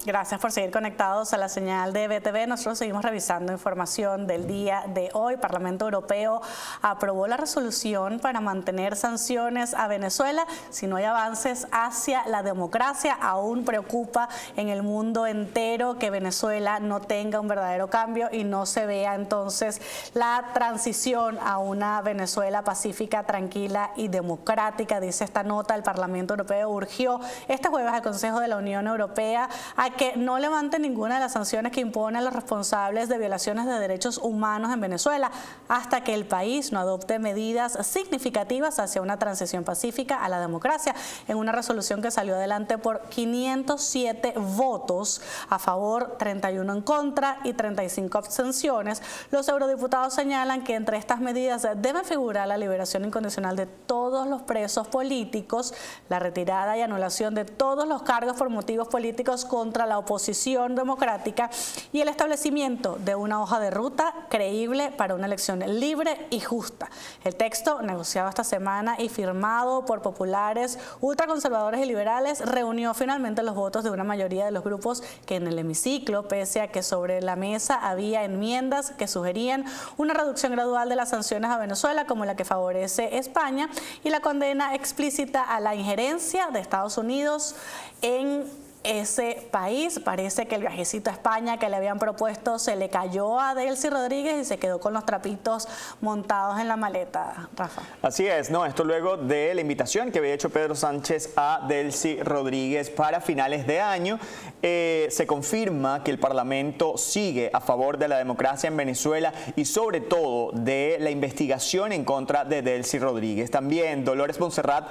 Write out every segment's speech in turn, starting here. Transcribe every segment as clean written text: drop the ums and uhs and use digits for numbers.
Gracias por seguir conectados a la señal de BTV. Nosotros seguimos revisando información del día de hoy. El Parlamento Europeo aprobó la resolución para mantener sanciones a Venezuela si no hay avances hacia la democracia. Aún preocupa en el mundo entero que Venezuela no tenga un verdadero cambio y no se vea entonces la transición a una Venezuela pacífica, tranquila y democrática. Dice esta nota, el Parlamento Europeo urgió este jueves al Consejo de la Unión Europea a que no levante ninguna de las sanciones que impone a los responsables de violaciones de derechos humanos en Venezuela hasta que el país no adopte medidas significativas hacia una transición pacífica a la democracia. En una resolución que salió adelante por 507 votos a favor, 31 en contra y 35 abstenciones, los eurodiputados señalan que entre estas medidas debe figurar la liberación incondicional de todos los presos políticos, la retirada y anulación de todos los cargos por motivos políticos contra la oposición democrática y el establecimiento de una hoja de ruta creíble para una elección libre y justa. El texto, negociado esta semana y firmado por populares, ultraconservadores y liberales, reunió finalmente los votos de una mayoría de los grupos que en el hemiciclo, pese a que sobre la mesa había enmiendas que sugerían una reducción gradual de las sanciones a Venezuela, como la que favorece España, y la condena explícita a la injerencia de Estados Unidos en ese país. Parece que el viajecito a España que le habían propuesto se le cayó a Delcy Rodríguez y se quedó con los trapitos montados en la maleta, Rafa. Así es, ¿no? Esto luego de la invitación que había hecho Pedro Sánchez a Delcy Rodríguez para finales de año. Se confirma que el Parlamento sigue a favor de la democracia en Venezuela y sobre todo de la investigación en contra de Delcy Rodríguez. También Dolores Montserrat,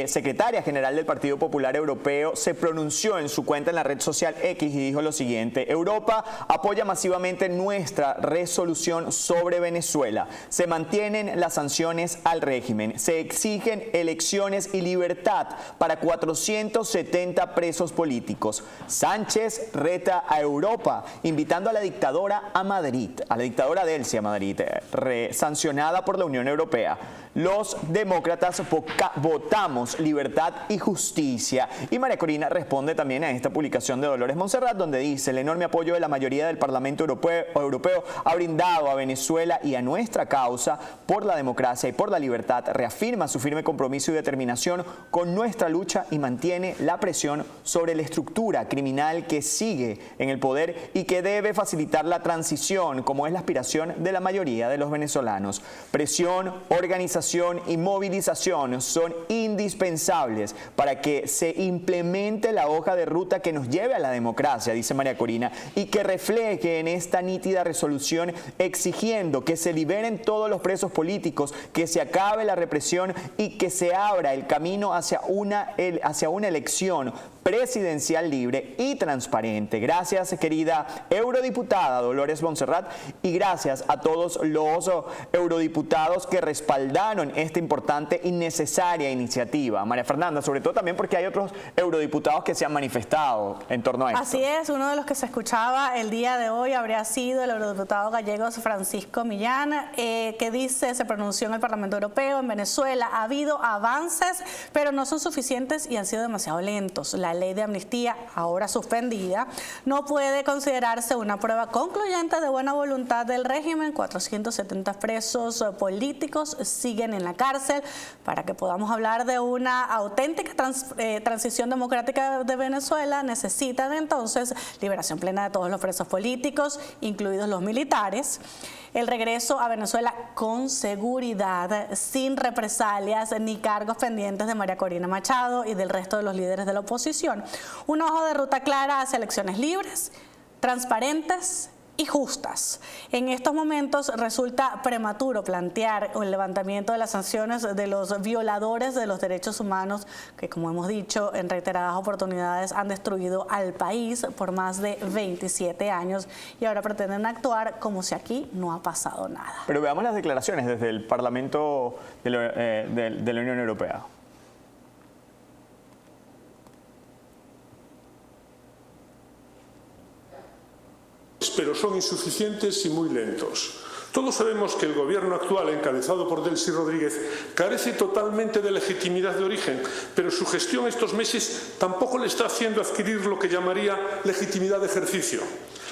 secretaria general del Partido Popular Europeo, se pronunció en su cuenta en la red social X y dijo lo siguiente: Europa apoya masivamente nuestra resolución sobre Venezuela. Se mantienen las sanciones al régimen. Se exigen elecciones y libertad para 470 presos políticos. Sánchez reta a Europa, invitando a la dictadora a Madrid, a la dictadora Delcy a Madrid, sancionada por la Unión Europea. Los demócratas votamos libertad y justicia. Y María Corina responde también a esta publicación de Dolores Montserrat, donde dice: el enorme apoyo de la mayoría del Parlamento Europeo ha brindado a Venezuela y a nuestra causa por la democracia y por la libertad. Reafirma su firme compromiso y determinación con nuestra lucha y mantiene la presión sobre la estructura criminal que sigue en el poder y que debe facilitar la transición, como es la aspiración de la mayoría de los venezolanos. Presión, organización y movilización son indispensables para que se implemente la hoja de ruta que nos lleve a la democracia, dice María Corina, y que refleje en esta nítida resolución exigiendo que se liberen todos los presos políticos, que se acabe la represión y que se abra el camino hacia una elección presidencial libre y transparente. Gracias, querida eurodiputada Dolores Montserrat, y gracias a todos los eurodiputados que respaldaron esta importante y necesaria iniciativa. María Fernanda, sobre todo también porque hay otros eurodiputados que se han manifestado en torno a esto. Así es, uno de los que se escuchaba el día de hoy habría sido el eurodiputado gallego Francisco Millán, que dice, se pronunció en el Parlamento Europeo: en Venezuela ha habido avances, pero no son suficientes y han sido demasiado lentos. La ley de amnistía, ahora suspendida, no puede considerarse una prueba concluyente de buena voluntad del régimen. 470 presos políticos siguen en la cárcel. Para que podamos hablar de una auténtica transición democrática de Venezuela, necesitan entonces liberación plena de todos los presos políticos, incluidos los militares, el regreso a Venezuela con seguridad, sin represalias ni cargos pendientes de María Corina Machado y del resto de los líderes de la oposición, una hoja de ruta clara hacia elecciones libres, transparentes y justas. En estos momentos resulta prematuro plantear el levantamiento de las sanciones de los violadores de los derechos humanos que, como hemos dicho en reiteradas oportunidades, han destruido al país por más de 27 años y ahora pretenden actuar como si aquí no ha pasado nada. Pero veamos las declaraciones desde el Parlamento de la Unión Europea. Pero son insuficientes y muy lentos. Todos sabemos que el gobierno actual, encabezado por Delcy Rodríguez, carece totalmente de legitimidad de origen, pero su gestión estos meses tampoco le está haciendo adquirir lo que llamaría legitimidad de ejercicio.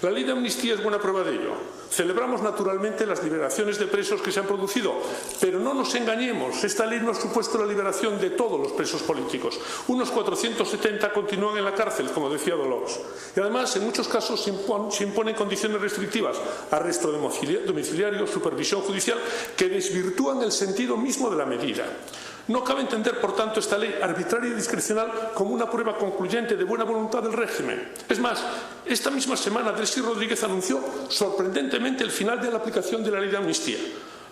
La ley de amnistía es buena prueba de ello. Celebramos naturalmente las liberaciones de presos que se han producido, pero no nos engañemos, esta ley no ha supuesto la liberación de todos los presos políticos. Unos 470 continúan en la cárcel, como decía Dolors. Y además, en muchos casos se imponen condiciones restrictivas, arresto domiciliario, supervisión judicial, que desvirtúan el sentido mismo de la medida. No cabe entender, por tanto, esta ley arbitraria y discrecional como una prueba concluyente de buena voluntad del régimen. Es más, esta misma semana Delcy Rodríguez anunció sorprendentemente el final de la aplicación de la ley de amnistía.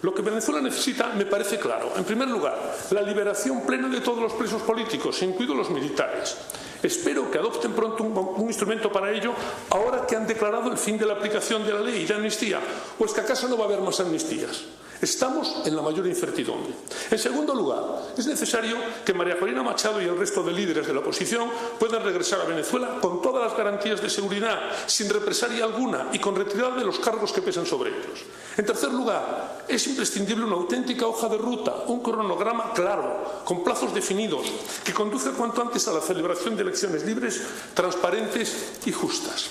Lo que Venezuela necesita me parece claro. En primer lugar, la liberación plena de todos los presos políticos, incluidos los militares. Espero que adopten pronto un instrumento para ello, ahora que han declarado el fin de la aplicación de la ley de amnistía. ¿O es que acaso no va a haber más amnistías? Estamos en la mayor incertidumbre. En segundo lugar, es necesario que María Corina Machado y el resto de líderes de la oposición puedan regresar a Venezuela con todas las garantías de seguridad, sin represalia alguna y con retirada de los cargos que pesan sobre ellos. En tercer lugar, es imprescindible una auténtica hoja de ruta, un cronograma claro, con plazos definidos, que conduzca cuanto antes a la celebración de elecciones libres, transparentes y justas.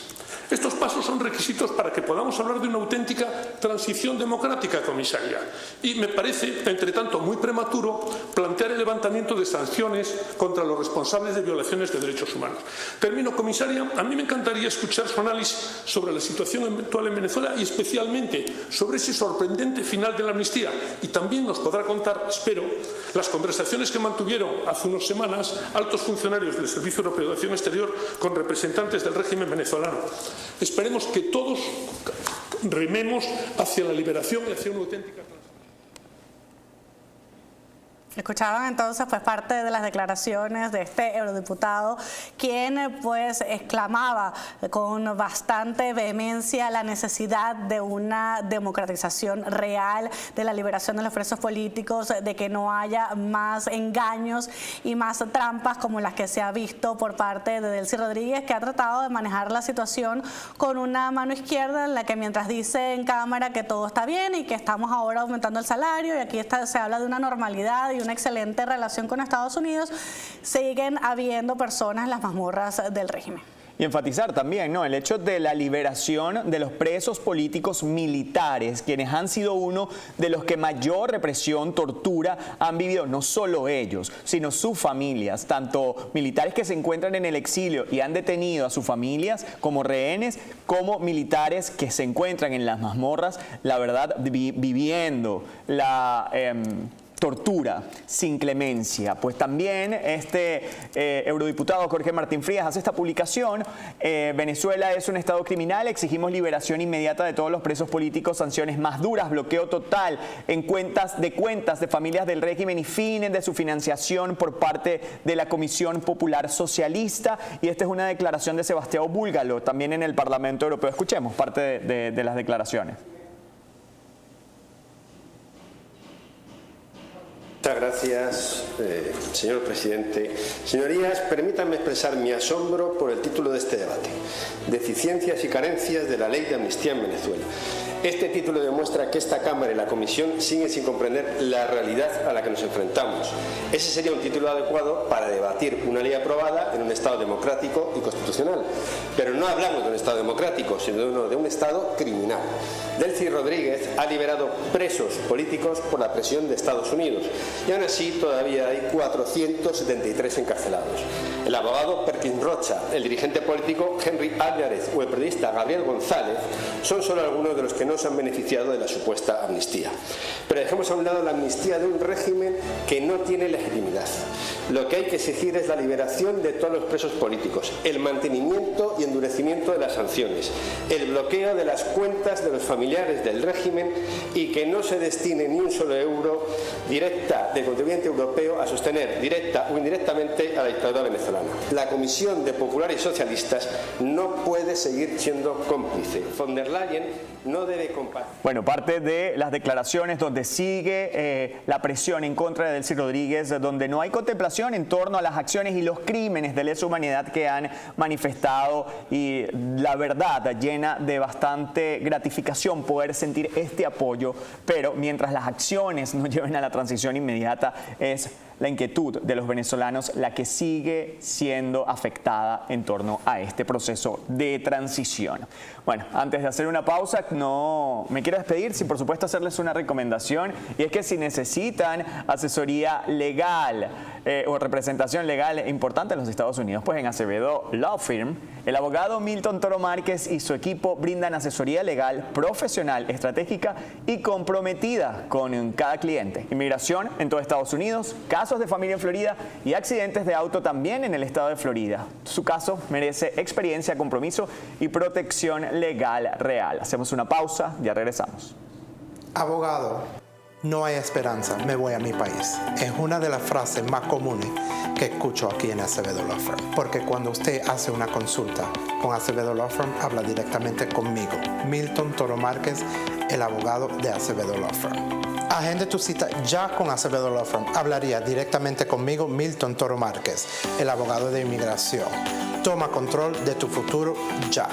Estos pasos son requisitos para que podamos hablar de una auténtica transición democrática, comisaria. Y me parece, entre tanto, muy prematuro plantear el levantamiento de sanciones contra los responsables de violaciones de derechos humanos. Termino, comisaria. A mí me encantaría escuchar su análisis sobre la situación actual en Venezuela y especialmente sobre ese sorprendente final de la amnistía. Y también nos podrá contar, espero, las conversaciones que mantuvieron hace unas semanas altos funcionarios del Servicio Europeo de Acción Exterior con representantes del régimen venezolano. Esperemos que todos rememos hacia la liberación y hacia una auténtica transformación. Escuchaban entonces pues parte de las declaraciones de este eurodiputado, quien pues exclamaba con bastante vehemencia la necesidad de una democratización real, de la liberación de los presos políticos, de que no haya más engaños y más trampas como las que se ha visto por parte de Delcy Rodríguez, que ha tratado de manejar la situación con una mano izquierda, en la que mientras dice en cámara que todo está bien y que estamos ahora aumentando el salario y aquí se habla de una normalidad y una excelente relación con Estados Unidos, siguen habiendo personas en las mazmorras del régimen. Y enfatizar también, ¿no?, el hecho de la liberación de los presos políticos militares, quienes han sido uno de los que mayor represión, tortura han vivido, no solo ellos, sino sus familias, tanto militares que se encuentran en el exilio y han detenido a sus familias como rehenes, como militares que se encuentran en las mazmorras, la verdad, viviendo la tortura sin clemencia. Pues también este eurodiputado Jorge Martín Frías hace esta publicación: Venezuela es un estado criminal, exigimos liberación inmediata de todos los presos políticos, sanciones más duras, bloqueo total en cuentas de familias del régimen y fines de su financiación por parte de la Comisión Popular Socialista. Y esta es una declaración de Sebastião Búlgalo, también en el Parlamento Europeo. Escuchemos parte de las declaraciones. Muchas gracias, señor presidente. Señorías, permítanme expresar mi asombro por el título de este debate: Deficiencias y carencias de la ley de amnistía en Venezuela. Este título demuestra que esta Cámara y la Comisión siguen sin comprender la realidad a la que nos enfrentamos. Ese sería un título adecuado para debatir una ley aprobada en un Estado democrático y constitucional. Pero no hablamos de un Estado democrático, sino de un Estado criminal. Delcy Rodríguez ha liberado presos políticos por la presión de Estados Unidos y aún así todavía hay 473 encarcelados. El abogado Perkins Rocha, el dirigente político Henry Álvarez o el periodista Gabriel González son solo algunos de los que no se han beneficiado de la supuesta amnistía. Pero dejemos a un lado la amnistía de un régimen que no tiene legitimidad. Lo que hay que exigir es la liberación de todos los presos políticos, el mantenimiento y endurecimiento de las sanciones, el bloqueo de las cuentas de los familiares del régimen y que no se destine ni un solo euro directa del contribuyente europeo a sostener directa o indirectamente a la dictadura venezolana. La Comisión de Populares y Socialistas no puede seguir siendo cómplice. Von der Leyen no debe compartir. Bueno, parte de las declaraciones donde sigue la presión en contra de Delcy Rodríguez, donde no hay contemplación preocupación en torno a las acciones y los crímenes de lesa humanidad que han manifestado, y la verdad llena de bastante gratificación poder sentir este apoyo, pero mientras las acciones no lleven a la transición inmediata, es la inquietud de los venezolanos la que sigue siendo afectada en torno a este proceso de transición. Bueno, antes de hacer una pausa, no me quiero despedir sin por supuesto hacerles una recomendación, y es que si necesitan asesoría legal o representación legal importante en los Estados Unidos, pues en Acevedo Law Firm, el abogado Milton Toro Márquez y su equipo brindan asesoría legal profesional, estratégica y comprometida con cada cliente. Inmigración en todo Estados Unidos, casos de familia en Florida y accidentes de auto también en el estado de Florida. Su caso merece experiencia, compromiso y protección legal real. Hacemos una pausa, ya regresamos. Abogado, no hay esperanza, me voy a mi país. Es una de las frases más comunes que escucho aquí en Acevedo Law Firm. Porque cuando usted hace una consulta con Acevedo Law Firm, habla directamente conmigo, Milton Toro Márquez, el abogado de Acevedo Law Firm. Agende tu cita ya con Acevedo Law Firm. Hablaría directamente conmigo, Milton Toro Márquez, el abogado de inmigración. Toma control de tu futuro ya.